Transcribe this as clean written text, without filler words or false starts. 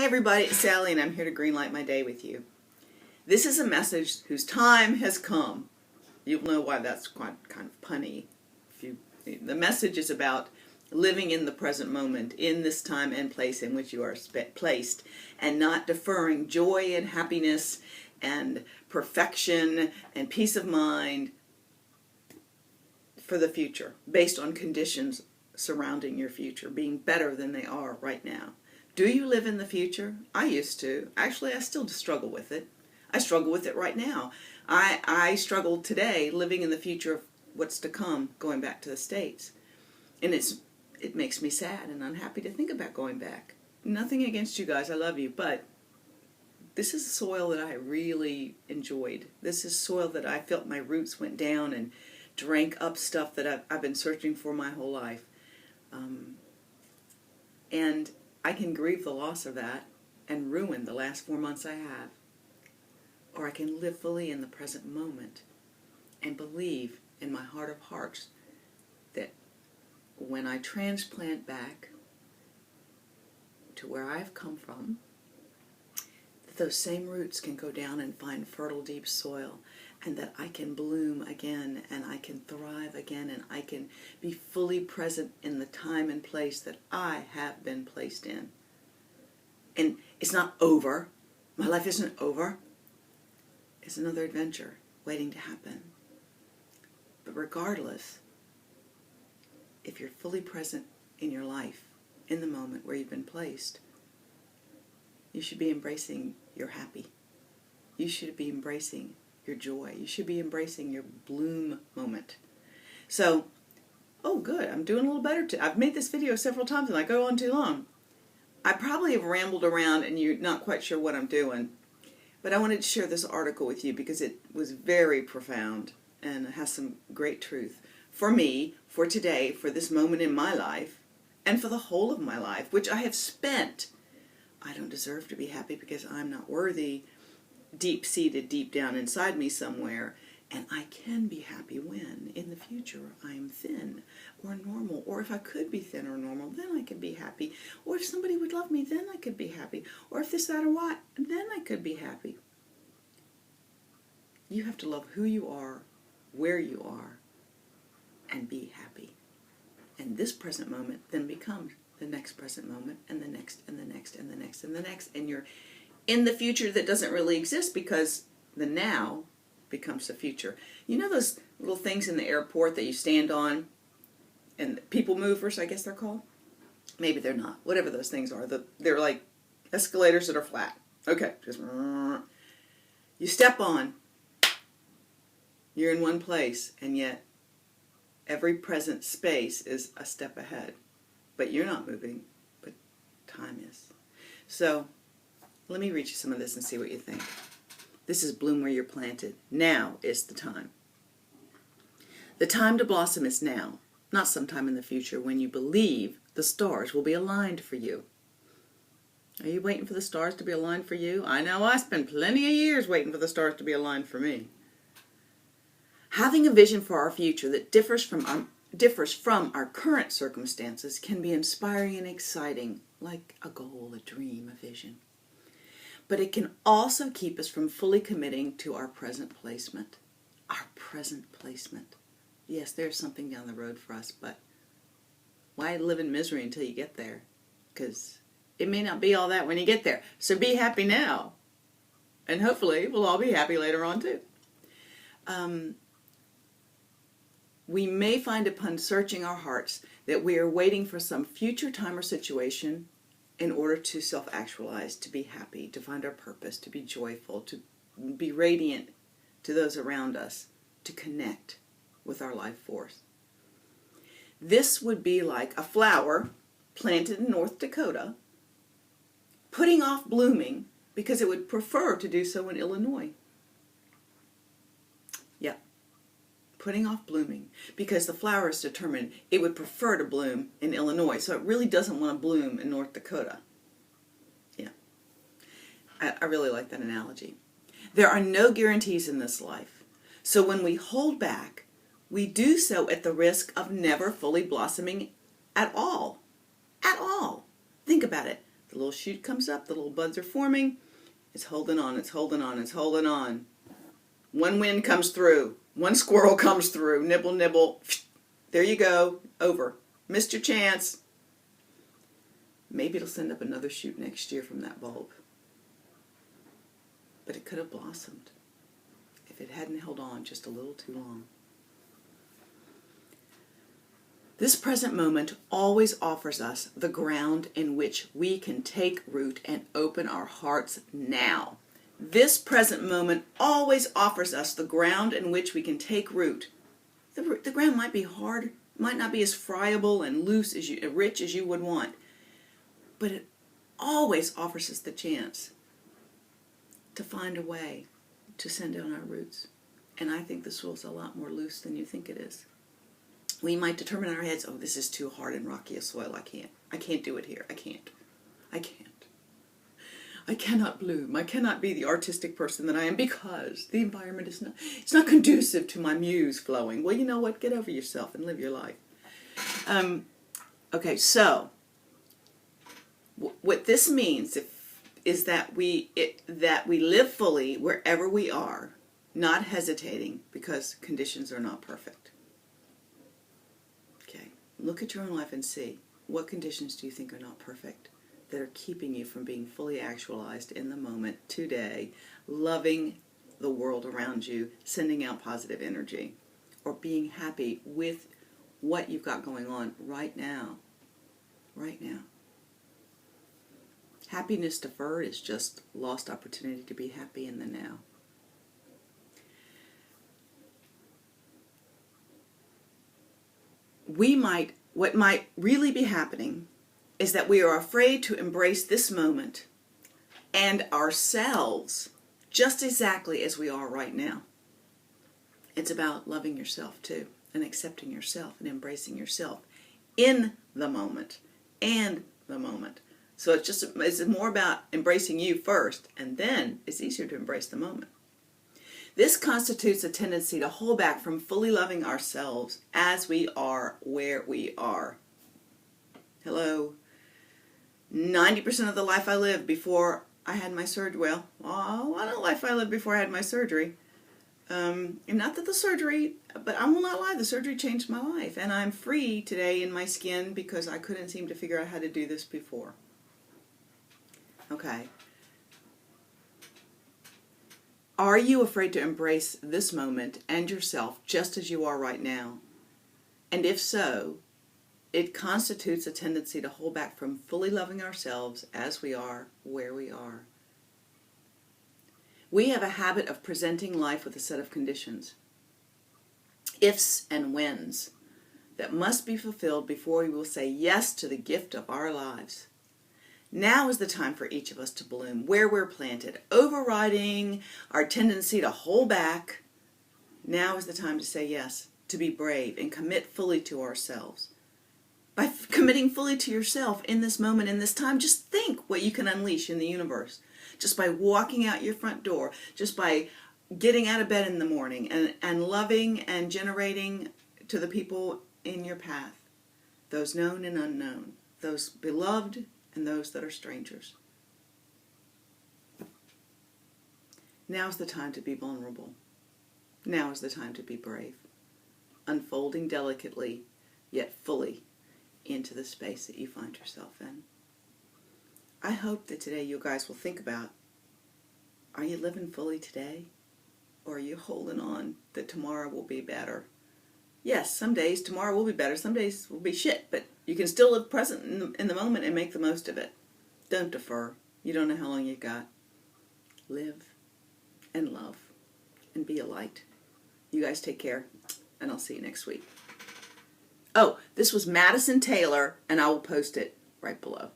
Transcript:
everybody, it's Sally and I'm here to greenlight my day with you. This is a message whose time has come. You'll know why that's quite kind of punny. The message is about living in the present moment, in this time and place in which you are placed, and not deferring joy and happiness and perfection and peace of mind for the future, based on conditions surrounding your future, being better than they are right now. Do you live in the future? I used to. Actually, I still struggle with it. I struggle with it right now. I struggle today living in the future of what's to come, going back to the States. And it makes me sad and unhappy to think about going back. Nothing against you guys, I love you, but this is soil that I really enjoyed. This is soil that I felt my roots went down and drank up stuff that I've been searching for my whole life. And I can grieve the loss of that and ruin the last 4 months I have. Or I can live fully in the present moment and believe in my heart of hearts that when I transplant back to where I've come from, that those same roots can go down and find fertile, deep soil, and that I can bloom again, and I can thrive again, and I can be fully present in the time and place that I have been placed in. And it's not over. My life isn't over. It's another adventure waiting to happen. But regardless, if you're fully present in your life, in the moment where you've been placed, you should be embracing your happy. You should be embracing your joy. You should be embracing your bloom moment. So, oh good, I'm doing a little better too. I've made this video several times and I go on too long. I probably have rambled around and you're not quite sure what I'm doing. But I wanted to share this article with you because it was very profound and it has some great truth for me, for today, for this moment in my life, and for the whole of my life, which I have spent. I don't deserve to be happy because I'm not worthy, deep-seated, deep down inside me somewhere, and I can be happy when, in the future, I'm thin or normal, or if I could be thin or normal, then I could be happy, or if somebody would love me, then I could be happy, or if this, that, or what, then I could be happy. You have to love who you are, where you are, and be happy. And this present moment then becomes the next present moment, and the next, and the next, and the next, and the next, and you're in the future that doesn't really exist because the now becomes the future. You know those little things in the airport that you stand on and people movers, I guess they're called? Maybe they're not. Whatever those things are. They're like escalators that are flat. Okay. Just you step on. You're in one place, and yet every present space is a step ahead. But you're not moving, but time is. So let me read you some of this and see what you think. This is bloom where you're planted. Now is the time. The time to blossom is now, not sometime in the future when you believe the stars will be aligned for you. Are you waiting for the stars to be aligned for you? I know I spent plenty of years waiting for the stars to be aligned for me. Having a vision for our future that differs from our current circumstances can be inspiring and exciting, like a goal, a dream, a vision. But it can also keep us from fully committing to our present placement. Our present placement. Yes, there's something down the road for us, but why live in misery until you get there? Because it may not be all that when you get there. So be happy now. And hopefully we'll all be happy later on too. We may find upon searching our hearts that we are waiting for some future time or situation in order to self-actualize, to be happy, to find our purpose, to be joyful, to be radiant to those around us, to connect with our life force. This would be like a flower planted in North Dakota, putting off blooming because it would prefer to do so in Illinois. Yep. Putting off blooming because the flower is determined it would prefer to bloom in Illinois, so it really doesn't want to bloom in North Dakota. Yeah, I really like that analogy. There are no guarantees in this life, so when we hold back, we do so at the risk of never fully blossoming at all. At all. Think about it. The little shoot comes up, the little buds are forming. It's holding on, it's holding on, it's holding on. One wind comes through. One squirrel comes through. Nibble, nibble. There you go. Over. Missed your chance. Maybe it'll send up another shoot next year from that bulb. But it could have blossomed if it hadn't held on just a little too long. This present moment always offers us the ground in which we can take root and open our hearts now. This present moment always offers us the ground in which we can take root. The ground might be hard, might not be as friable and loose as rich as you would want, but it always offers us the chance to find a way to send down our roots. And I think the soil's a lot more loose than you think it is. We might determine in our heads, oh, this is too hard and rocky a soil. I can't do it here. I can't. I cannot bloom. I cannot be the artistic person that I am because the environment is not conducive to my muse flowing. Well, you know what? Get over yourself and live your life. Okay, so what this means is that we live fully wherever we are, not hesitating because conditions are not perfect. Okay, look at your own life and see what conditions do you think are not perfect that are keeping you from being fully actualized in the moment today, loving the world around you, sending out positive energy, or being happy with what you've got going on right now. Right now. Happiness deferred is just lost opportunity to be happy in the now. What might really be happening is that we are afraid to embrace this moment and ourselves just exactly as we are right now. It's about loving yourself too, and accepting yourself and embracing yourself in the moment and the moment. So it's more about embracing you first, and then it's easier to embrace the moment. This constitutes a tendency to hold back from fully loving ourselves as we are where we are. Hello. 90% of the life I lived before I had my surgery, a lot of life I lived before I had my surgery. And not that the surgery, but I will not lie, the surgery changed my life. And I'm free today in my skin because I couldn't seem to figure out how to do this before. Okay. Are you afraid to embrace this moment and yourself just as you are right now? And if so, it constitutes a tendency to hold back from fully loving ourselves as we are, where we are. We have a habit of presenting life with a set of conditions, ifs and whens, that must be fulfilled before we will say yes to the gift of our lives. Now is the time for each of us to bloom where we're planted, overriding our tendency to hold back. Now is the time to say yes, to be brave and commit fully to ourselves. By committing fully to yourself in this moment, in this time, just think what you can unleash in the universe. Just by walking out your front door, just by getting out of bed in the morning and loving and generating to the people in your path, those known and unknown, those beloved and those that are strangers. Now's the time to be vulnerable. Now is the time to be brave, unfolding delicately yet fully into the space that you find yourself in. I hope that today you guys will think about, are you living fully today? Or are you holding on that tomorrow will be better? Yes, some days tomorrow will be better, some days will be shit, but you can still live present in the moment and make the most of it. Don't defer. You don't know how long you've got. Live and love and be a light. You guys take care, and I'll see you next week. Oh, this was Madisyn Taylor, and I will post it right below.